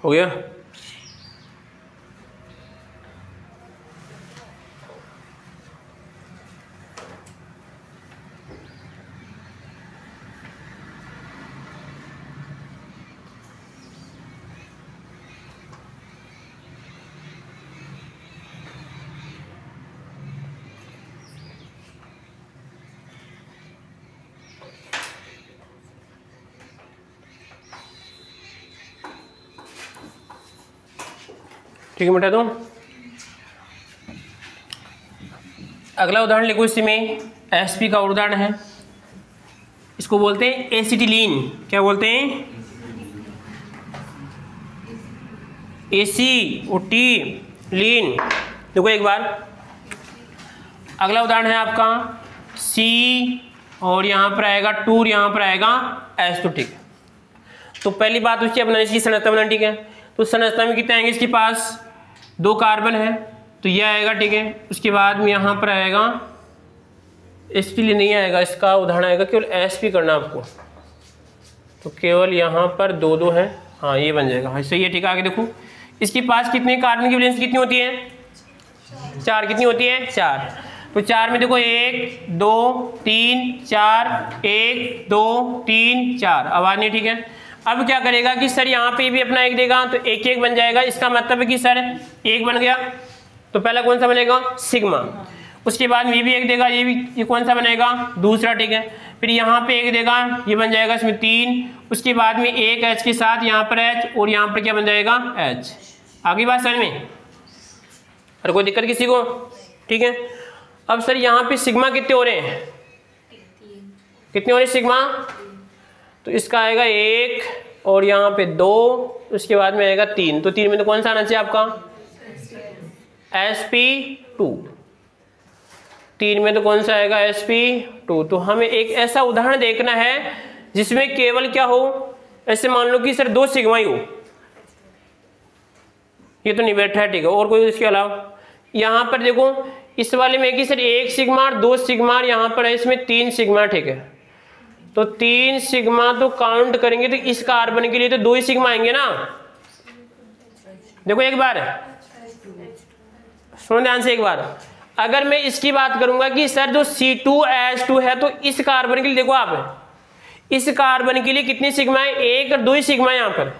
हो गया। ठीक है, मिटा दूँ। अगला उदाहरण लिखो, इसी में एसपी का उदाहरण है, इसको बोलते हैं एसिटिलीन। क्या बोलते हैं, एसिटिलीन। देखो एक बार, अगला उदाहरण है आपका सी और यहाँ पर आएगा 2 और यहाँ पर आएगा एस। तो ठीक है, तो पहली बात उसकी अपना इसकी संरचना बनाना, ठीक है। तो संरचना में कितने आएंगे, इसके पास 2 कार्बन है तो यह आएगा, ठीक है। उसके बाद में यहाँ पर आएगा एसिटिलीन नहीं आएगा, इसका उदाहरण आएगा केवल एसपी करना आपको, तो केवल यहाँ पर 2 है, हाँ ये बन जाएगा, हाँ सही है, ठीक है। आगे देखो, इसके पास कितने कार्बन की वैलेंसी कितनी होती है, 4। कितनी होती है, 4। तो 4 में देखो 1 2 3 4, 1 2 3 4, आवाज नहीं, ठीक है। अब क्या करेगा कि सर यहाँ पे भी अपना 1 देगा तो 1 1 बन जाएगा, इसका मतलब है कि सर 1 बन गया, तो पहला कौन सा बनेगा, सिग्मा। उसके बाद ये भी 1 देगा, ये कौन सा बनेगा, दूसरा, ठीक है। फिर यहाँ पे 1 देगा, ये बन जाएगा इसमें 3। उसके बाद में 1 H के साथ यहाँ पर H और यहाँ पर क्या बन जाएगा, H। आगे बात समझ में, और कोई दिक्कत किसी को, ठीक है। अब सर यहाँ पे सिग्मा कितने हो रहे हैं, कितने हो रहे सिग्मा, तो इसका आएगा 1 और यहाँ पे 2, उसके बाद में आएगा 3। तो 3 में तो कौन सा आना चाहिए आपका, sp2। 3 में तो कौन सा आएगा, sp2। तो हमें एक ऐसा उदाहरण देखना है जिसमें केवल क्या हो, ऐसे मान लो कि सर 2 सिग्मा ही हो, ये तो नहीं बैठा है, ठीक है। और कोई इसके अलावा यहाँ पर देखो इस वाले में कि सर 1 सिग्मा और 2 सिग्मा, और यहाँ पर है इसमें 3 सिग्मा, ठीक है। तो 3 सिग्मा तो काउंट करेंगे तो इस कार्बन के लिए तो 2 ही सिग्मा आएंगे ना। देखो एक बार सुनो ध्यान से एक बार, अगर मैं इसकी बात करूंगा कि सर जो C2H2 है तो इस कार्बन के लिए देखो आप, इस कार्बन के लिए कितनी सिग्मा है, 1 और 2 ही सिग्मा है यहाँ पर,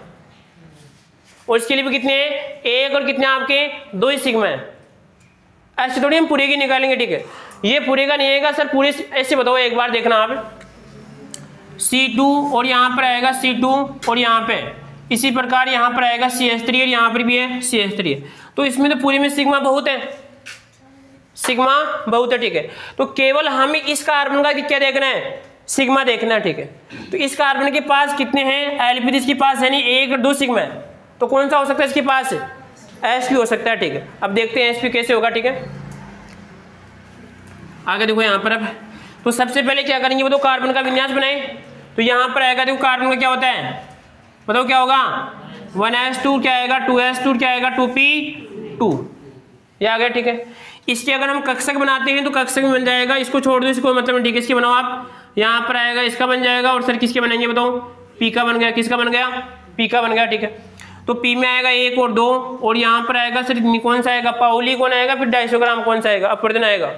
और इसके लिए भी कितने हैं, 1 और कितने आपके 2 ही सिग्मा है। ऐसे थोड़ी हम पूरे की निकालेंगे, ठीक है। ये पूरे का नहीं आएगा सर, पूरे ऐसे बताओ एक बार देखना आप, C2 और यहाँ पर आएगा C2 और यहाँ पे इसी प्रकार यहाँ पर आएगा CH3 और यहाँ पर भी है CH3 है। तो इसमें तो पूरे में सिग्मा बहुत है, सिग्मा बहुत है, ठीक है। तो केवल हमें इस कार्बन का क्या देखना है, सिग्मा देखना है, ठीक है। तो इस कार्बन के पास कितने हैं एलपी, इसके पास है नहीं 1 और 2 सिग्मा है, तो कौन सा हो सकता है इसके पास, एसपी हो सकता है, ठीक है। अब देखते हैं एसपी कैसे होगा, ठीक है। आगे देखो यहाँ पर अब तो सबसे पहले क्या करेंगे वो तो कार्बन का विन्यास बनाए। तो यहाँ पर आएगा देखो कार्बन का क्या होता है बताओ क्या होगा, 1s2 क्या आएगा, 2s2 क्या आएगा, 2p2 ये आ गया, ठीक है। इसके अगर हम कक्षक बनाते हैं तो कक्षक में बन जाएगा, इसको छोड़ दो, इसको मतलब ठीक है, इसके बनाओ आप, यहाँ पर आएगा इसका बन जाएगा, और सर किसके बनेंगे बताओ, पी का बन गया, किसका बन गया, पी का बन गया, ठीक है। तो पी में आएगा 1 और 2, और यहाँ पर आएगा सर कौन सा आएगा, पाउली कौन आएगा, फिर 250 ग्राम कौन सा आएगा, अपर्दन आएगा,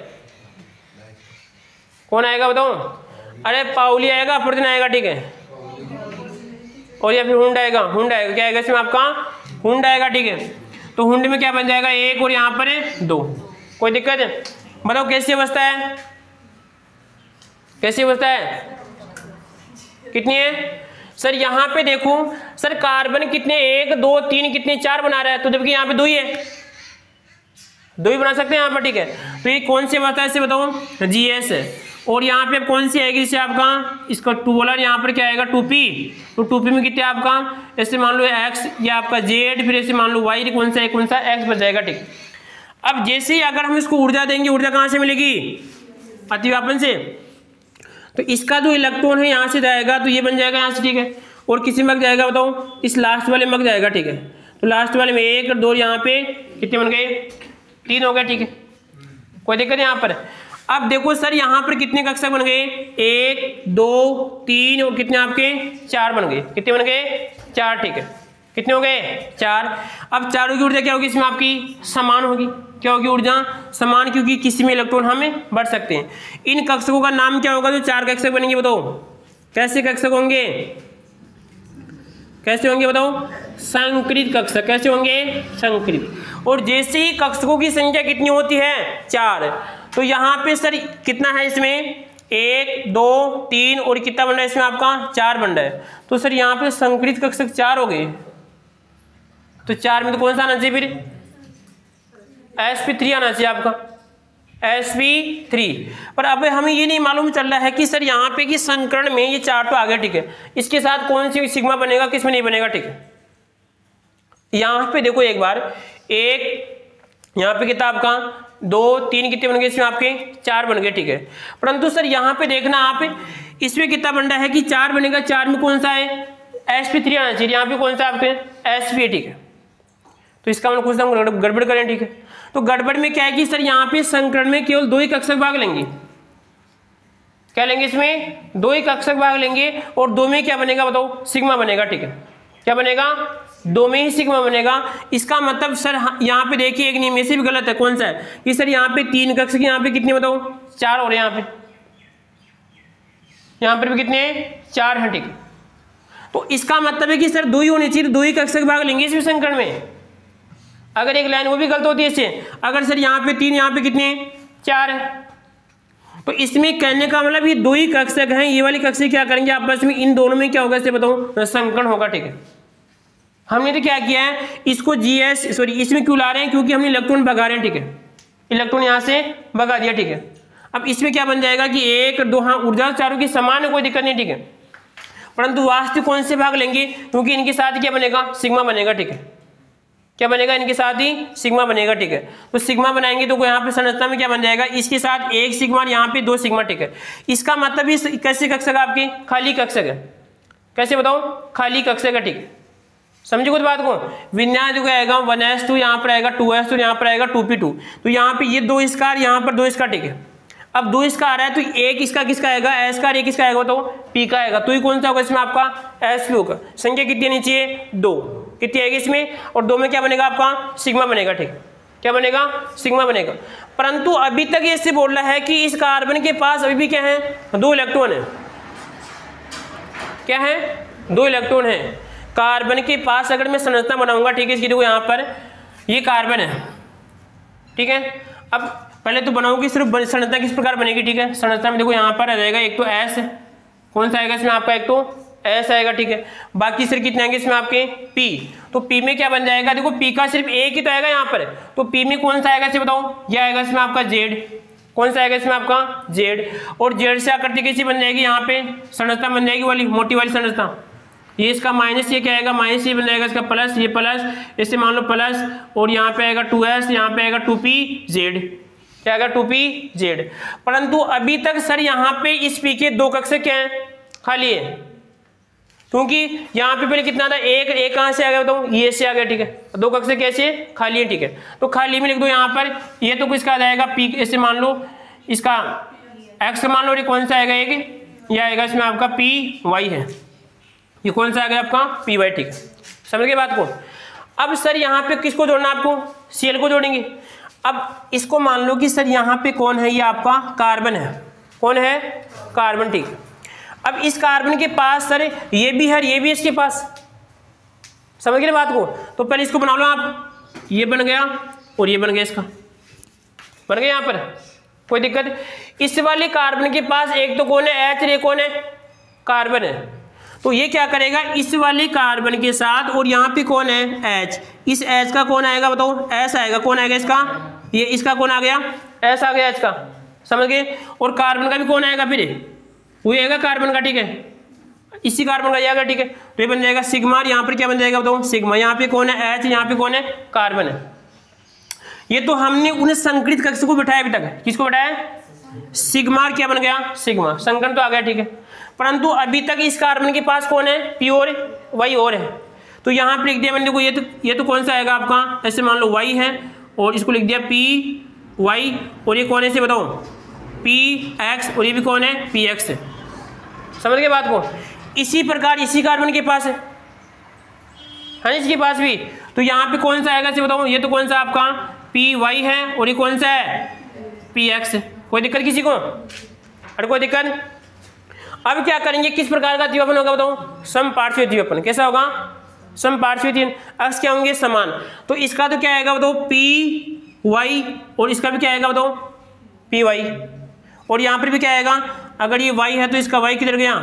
कौन आएगा बताओ, अरे पाउली आएगा, अपर्दन आएगा, ठीक है। और या फिर हुंड आएगा, हुंड आएगा, क्या आएगा इसमें आपका, हुंड आएगा, ठीक है। तो हुंड में क्या बन जाएगा 1 और यहाँ पर है 2, कोई दिक्कत है बताओ कैसी अवस्था है, कैसी अवस्था है, कितनी है सर, यहाँ पे देखो सर कार्बन कितने 1 2 3 कितने 4 बना रहा है, तो जबकि यहाँ पे 2 ही है, 2 ही बना सकते हैं यहाँ पर, ठीक है। तो ये कौन सी अवस्था है इसे बताओ, GS है। और यहाँ पे कौन सी आएगी जैसे आपका, इसका 2 वाला यहाँ पर क्या आएगा 2p, तो 2p में कितने आपका, ऐसे मान लो x, या आपका z, फिर ऐसे मान लो y, कौन सा है, कौन सा x बच जाएगा, ठीक। अब जैसे ही अगर हम इसको ऊर्जा देंगे, ऊर्जा कहाँ से मिलेगी, अतिव्यापन से, तो इसका जो इलेक्ट्रॉन है यहाँ से जाएगा तो ये बन जाएगा यहाँ से, ठीक है। और किसी में जाएगा बताओ, इस लास्ट वाले में जाएगा, ठीक है। तो लास्ट वाले में 1 और 2 यहाँ पे कितने बन गए, 3 हो गए, ठीक है, कोई दिक्कत यहाँ पर। अब देखो सर यहाँ पर कितने कक्षक बन गए, 1 2 3 और कितने आपके 4 बन गए, कितने बन गए 4, ठीक है। कितने हो गए 4। अब चारों की ऊर्जा क्या होगी इसमें आपकी, समान होगी, क्या होगी ऊर्जा समान, क्योंकि किसी में इलेक्ट्रॉन हमें बढ़ सकते हैं। इन कक्षकों का नाम क्या होगा, जो 4 कक्षक बनेंगे बताओ, कैसे कक्षक होंगे, कैसे होंगे बताओ, संकृत कक्षक, कैसे होंगे संकृत। और जैसे ही कक्षकों की संख्या कितनी होती है 4, तो यहाँ पे सर कितना है इसमें 1 2 3 और कितना बन रहा है इसमें आपका 4 बन रहा है। तो सर यहाँ पे संकृत कक्षक 4 हो गए, तो 4 में तो कौन सा आना चाहिए फिर, sp3 आना चाहिए आपका, sp3। पर अब हमें ये नहीं मालूम चल रहा है कि सर यहाँ पे कि संकरण में ये 4 तो आ गया, ठीक है, इसके साथ कौन सी सिग्मा बनेगा, किस में नहीं बनेगा, ठीक है। यहाँ पे देखो एक बार, 1 यहाँ पे कितना आपका 2 3 कितने बन गए इसमें आपके 4 बन गए, ठीक है। परंतु सर यहाँ पे देखना आप, इसमें कितना बन रहा है कि 4 बनेगा, 4 में कौन सा है sp3 आना चाहिए, यहाँ पे कौन सा आपके sp, ठीक है। तो इसका मतलब कुछ हम गड़बड़ करें, ठीक है। तो गड़बड़ में क्या है कि सर यहाँ पे संकरण में केवल 2 ही कक्षक भाग लेंगे, क्या लेंगे इसमें 2 ही कक्षक भाग लेंगे, और 2 में क्या बनेगा बताओ, सिग्मा बनेगा, ठीक है। क्या बनेगा 2 में ही सिग्मा बनेगा। इसका मतलब सर यहाँ पे देखिए एक नियम ऐसे भी गलत है, कौन सा है कि सर यहाँ पे 3 कक्षक, यहाँ पे कितने बताओ 4 हो रहे हैं, यहाँ पर भी कितने 4 हैं, ठीक है। तो इसका मतलब है कि सर 2 ही होने चाहिए, 2 ही कक्षक भाग लेंगे इसमें संकरण में। अगर एक लाइन वो भी गलत होती है इससे, अगर सर यहाँ पे 3 यहाँ पे कितने 4 है, तो इसमें कहने का मतलब ये 2 ही कक्षक हैं, ये वाली कक्षक क्या करेंगे आपस में, इन दोनों में क्या होगा इसे बताऊं, संकरण होगा, ठीक है। हमने तो क्या किया है, इसको GS सॉरी इसमें क्यों ला रहे हैं, क्योंकि हमने इलेक्ट्रॉन भगा रहे हैं, ठीक है, इलेक्ट्रॉन यहाँ से भगा दिया, ठीक है। अब इसमें क्या बन जाएगा कि 1 2, हाँ ऊर्जा चारों की समान है, कोई दिक्कत नहीं, ठीक है। परंतु वास्तविक कौन से भाग लेंगे, क्योंकि इनके साथ क्या बनेगा, सिग्मा बनेगा, ठीक है। क्या बनेगा, इनके साथ ही सिग्मा बनेगा, ठीक है। तो सिग्मा बनाएंगे तो यहाँ पे संरचना में क्या बन जाएगा, इसके साथ 1 सिग्मा, यहाँ पे 2 सिग्मा, ठीक है। इसका मतलब इस कैसे कक्षक आपकी खाली कक्षक है, कैसे बताओ, खाली कक्षक है, ठीक है, समझो कुछ बात को। विन्यास जो आएगा 1s2, यहाँ पर आएगा 2s2, यहाँ पर आएगा 2p2। तो यहाँ पे ये 2 स्क्वायर, यहाँ पर 2 स्क्वायर, ठीक है। अब 2 इसका आ रहा है तो एक इसका किसका आएगा, एस का, एक किसका आएगा तो पी का आएगा। तो ये कौन सा होगा इसमें आपका, एस पी होगा। संख्या कितनी आनी चाहिए, 2, कितनी आएगी इसमें, और 2 में क्या बनेगा आपका, सिग्मा बनेगा, ठीक। क्या बनेगा, सिग्मा बनेगा। परंतु अभी तक ये इससे बोल रहा है कि इस कार्बन के पास अभी भी क्या है, 2 इलेक्ट्रॉन है। क्या है, 2 इलेक्ट्रॉन है कार्बन के पास। अगर मैं संरचना बनाऊंगा, ठीक है, इसकी देखो यहाँ पर ये कार्बन है, ठीक है। अब पहले तो बनाऊंगी सिर्फ संरचना किस प्रकार बनेगी, ठीक है। संरचना में देखो यहाँ पर आ जाएगा एक तो एस, कौन सा आएगा इसमें आपका, एक तो एस आएगा, ठीक है। बाकी सिर्फ कितने आएंगे इसमें आपके, पी। तो पी में क्या बन जाएगा, देखो पी का सिर्फ एक ही तो आएगा यहाँ पर। तो पी में कौन सा आएगा इसे बताओ, ये आएगा इसमें आपका जेड। कौन सा आएगा इसमें आपका, जेड। और जेड से आकर के कैसी बन जाएगी, यहाँ पे संरचना बन जाएगी वाली मोटी वाली संरचना। ये इसका माइनस, ये क्या आएगा, माइनस, ये बन जाएगा इसका प्लस, ये प्लस, इससे मान लो प्लस, और यहाँ पे आएगा 2s, यहाँ पे आएगा 2pz, क्या आएगा 2pz। परंतु अभी तक सर यहाँ पे इस पी के 2 कक्षक क्या है, खाली है। क्योंकि यहाँ पे पहले कितना था, एक कहाँ से आ गया बताओ, ये से आ गया, ठीक है। 2 कक्षक कैसे, खाली है, ठीक है। तो खाली में लिख दो यहाँ पर, ये तो किसका आ जाएगा, पी, ऐसे मान लो इसका एक्स मान लो, ये कौन सा आएगा, एक ये आएगा इसमें आपका पी वाई है। ये कौन सा आ गया आपका, पी वाई, ठीक है। समझ गए बात को। अब सर यहाँ पे किसको जोड़ना, आपको सीएल को जोड़ेंगे। अब इसको मान लो कि सर यहाँ पे कौन है, ये आपका कार्बन है। कौन है, कार्बन, ठीक। अब इस कार्बन के पास सर ये भी है, ये भी इसके पास। समझ गए बात को। तो पहले इसको बना लो आप, ये बन गया और ये बन गया, इसका बन गया यहाँ पर, कोई दिक्कत। इस वाले कार्बन के पास एक तो कौन है, एच, ये कौन है, कार्बन है। तो ये क्या करेगा, इस वाले कार्बन के साथ, और यहाँ पे कौन है, एच, इस एच का कौन आएगा बताओ, एस आएगा। कौन आएगा इसका, ये इसका कौन आ गया, एस आ गया एच का। समझ गए। और कार्बन का भी कौन आएगा, फिर वो आएगा कार्बन का, ठीक है। इसी कार्बन का आएगा, ठीक है। तो ये बन जाएगा सिग्मा, और यहाँ पर क्या बन जाएगा बताओ, सिग्मा। यहाँ पे कौन है, एच, यहाँ पे कौन है, कार्बन है। ये तो हमने उन्हें संकरित कक्ष को बिठाया अभी तक, किसको बिठाया, सिग्मा। क्या बन गया, सिग्मा, संकरण तो आ गया, ठीक है। परंतु अभी तक इस कार्बन के पास कौन है, पी और वाई और है। तो यहाँ पर लिख दिया मैंने, देखो ये तो कौन सा आएगा आपका, ऐसे मान लो वाई है, और इसको लिख दिया पी वाई, और ये कौन है इसे बताओ, पी एक्स, और ये भी कौन है, पी एक्स है। समझ गए बात को। इसी प्रकार इसी कार्बन के पास है ना, इसके पास भी। तो यहाँ पे कौन सा आएगा इसे बताओ, ये तो कौन सा आपका पी वाई है, और ये कौन सा है, पी एक्स। कोई दिक्कत किसी को, अरे कोई दिक्कत। अब क्या करेंगे, किस प्रकार का द्विपन होगा बताओ, समपार्श्विक द्विपन। कैसा होगा, समपार्श्विक, अक्ष क्या होंगे, समान। तो इसका तो क्या आएगा बताओ, पी वाई, और इसका भी क्या आएगा बताओ, पी वाई। और यहाँ पर भी क्या आएगा, अगर ये y है तो इसका y किधर गया,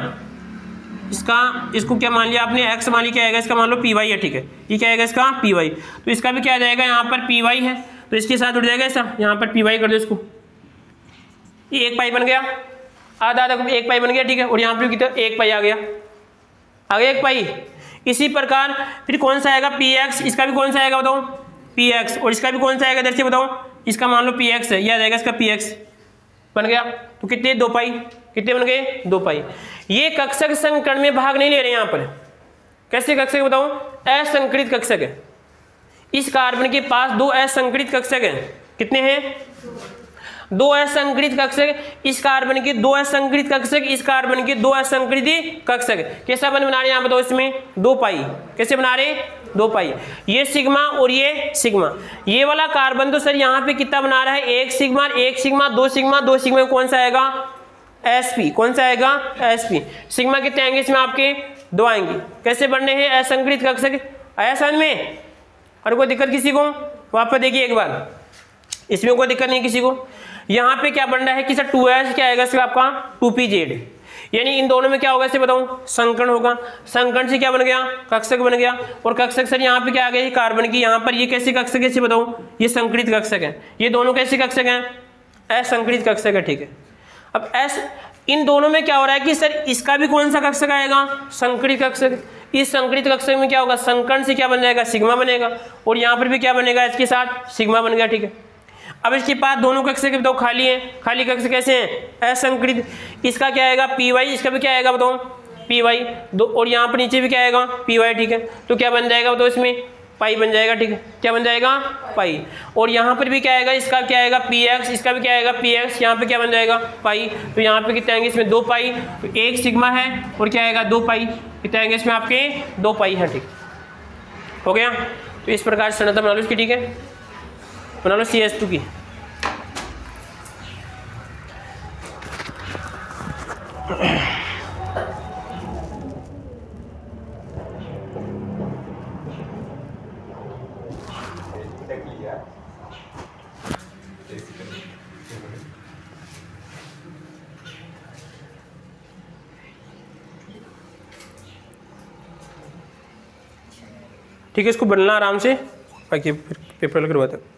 इसको क्या मान लिया आपने, x मान लिया, क्या आएगा इसका, मान लो पी वाई है, ठीक है। ये क्या आएगा इसका, पी वाई। तो इसका भी क्या आ जाएगा, यहाँ पर पी वाई है, तो इसके साथ उड़ जाएगा ऐसा, यहाँ पर पी वाई कर दो इसको, ये एक पाई बन गया, आधा आधा एक पाई बन गया, ठीक है। और यहाँ पर कितना, एक पाई आ गया एक पाई। इसी प्रकार फिर कौन सा आएगा, पी एक्स, इसका भी कौन सा आएगा बताओ, पी एक्स। और इसका भी कौन सा आएगा, इधर से बताओ, इसका मान लो पी एक्स है, यह आ जाएगा इसका पी एक्स, बन गया। तो कितने, 2 पाई, कितने बन गए, 2 पाई। ये कक्षक संकरण में भाग नहीं ले रहे यहाँ पर। कैसे कक्षक बताओ, असंकरित कक्षक है। इस कार्बन के पास 2 असंकरित कक्षक हैं। कितने हैं, 2 असंकरित कक्षक। इस कार्बन के 2 असंकरित कक्षक, इस कार्बन के 2 असंकरित कक्षक। कैसा बना रहे हैं यहाँ बताओ, इसमें 2 पाई। कैसे बना रहे, 2 पाई। ये सिग्मा और ये सिग्मा। ये वाला कार्बन तो सर यहाँ पे कितना बना रहा है, 1 सिग्मा, 1 सिग्मा, 2 सिग्मा, 2 सिग्मा, कौन सा आएगा, sp। कौन सा आएगा, sp। सिग्मा कितने आएंगे इसमें आपके, 2 आएंगे। कैसे बनने हैं, असंकरित कक्षक। आया समझ में, और कोई दिक्कत किसी को, वापस देखिए एक बार, इसमें कोई दिक्कत नहीं किसी को। यहाँ पे क्या बन रहा है कि सर 2s क्या आएगा इसका आपका, 2pz। यानी इन दोनों में क्या होगा इसे बताऊं, संकरण होगा। संकरण से क्या बन गया, कक्षक बन गया। और कक्षक सर यहाँ पे क्या आ गया, कार्बन की, यहाँ पर ये कैसे कक्षक है इसे बताऊं, ये संकरित कक्षक है। ये दोनों कैसे कक्षक हैं, असंकरित कक्षक है, ठीक है। अब इन दोनों में क्या हो रहा है कि सर इसका भी कौन सा कक्षक आएगा, संकरित कक्षक। इस संकरित कक्षक में क्या होगा, संकरण से क्या बन जाएगा, सिग्मा बनेगा। और यहाँ पर भी क्या बनेगा, इसके साथ सिग्मा बन गया, ठीक है। अब इसके पास दोनों कक्षक बताओ खाली हैं, खाली कक्षक कैसे हैं, असंकरित। इसका क्या आएगा, पी वाई, इसका भी क्या आएगा बताओ, पी वाई दो, और यहाँ पर नीचे भी क्या आएगा पी वाई, ठीक है। तो क्या बन जाएगा तो इसमें पाई बन जाएगा, ठीक है। क्या बन जाएगा पाई, और यहाँ पर भी क्या आएगा, इसका क्या आएगा पी एक्स, इसका भी क्या आएगा पी एक्स, यहाँ पे क्या बन जाएगा पाई। तो यहाँ पे कितने आएंगे इसमें 2 पाई, तो एक सिग्मा है और क्या आएगा 2 पाई, कितने आएंगे इसमें आपके 2 पाई है, ठीक हो गया। तो इस प्रकार से संरचना बना लो इसकी, ठीक है, बना लो CH2 की। ठीक है, इसको बनना आराम से, बाकी फिर पेपर करवाते हैं।